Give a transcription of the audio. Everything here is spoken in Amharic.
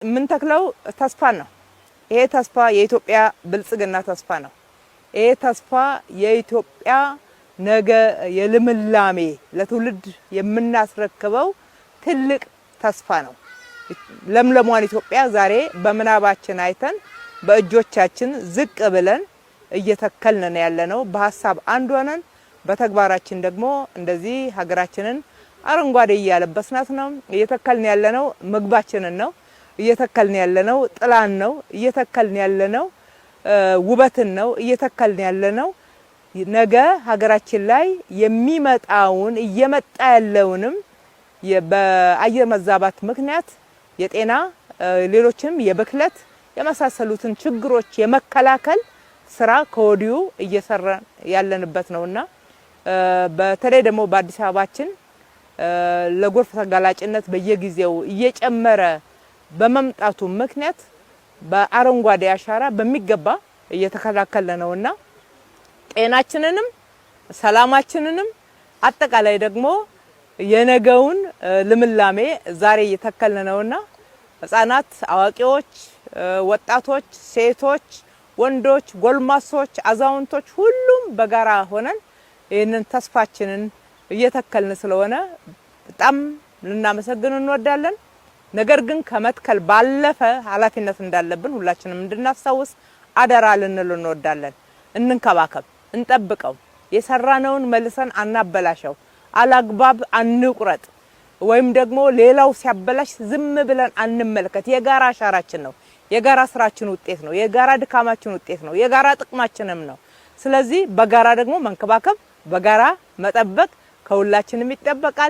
ምን ተክለው ተስፋ ነው። ይሄ ተስፋ የኢትዮጵያ ብልጽግና ተስፋ ነው። ይሄ ተስፋ የኢትዮጵያ ነገ የልምላሜ ለትውልድ የምናስረክበው ትልቅ ተስፋ ነው። ለምለሟን ኢትዮጵያ ዛሬ በመናባችን አይተን በእጆቻችን ዝቅ ብለን እየተከልን ያለነው በሐሳብ አንድ ሆነን በተግባራችን ደግሞ እንደዚህ ሀገራችንን አረንጓዴ ያለበስናት ነው። እየተከልን ያለነው ምግባችንን ነው። እየተከልን ያለነው ጥላን ነው። እየተከልን ያለነው ውበትን ነው። እየተከልን ያለነው ነገ ሀገራችን ላይ የሚመጣውን እየመጣ ያለውንም በአየር መዛባት ምክንያት የጤና ሌሎችም የብክለት የመሳሰሉትን ችግሮች የመከላከል ስራ ከወዲሁ እየሰራን ያለንበት ነውና በተለይ ደግሞ በአዲስ አበባችን ለጎርፍ ተጋላጭነት በየጊዜው እየጨመረ በመምጣቱ ምክንያት በአረንጓዴ አሻራ በሚገባ እየተከላከለ ነውና ጤናችንንም ሰላማችንንም አጠቃላይ ደግሞ የነገውን ልምላሜ ዛሬ እየተከልን ነውና ህፃናት፣ አዋቂዎች፣ ወጣቶች፣ ሴቶች፣ ወንዶች፣ ጎልማሶች፣ አዛውንቶች ሁሉም በጋራ ሆነን ይህንን ተስፋችንን እየተከልን ስለሆነ በጣም ልናመሰግን እንወዳለን። ነገር ግን ከመትከል ባለፈ ኃላፊነት እንዳለብን ሁላችንም እንድናስታውስ አደራ ልንል እንወዳለን። እንንከባከብ፣ እንጠብቀው፣ የሰራነውን መልሰን አናበላሸው፣ አላግባብ አንቁረጥ፣ ወይም ደግሞ ሌላው ሲያበላሽ ዝም ብለን አንመልከት። የጋራ አሻራችን ነው፣ የጋራ ስራችን ውጤት ነው፣ የጋራ ድካማችን ውጤት ነው፣ የጋራ ጥቅማችንም ነው። ስለዚህ በጋራ ደግሞ መንከባከብ፣ በጋራ መጠበቅ ከሁላችንም ይጠበቃል።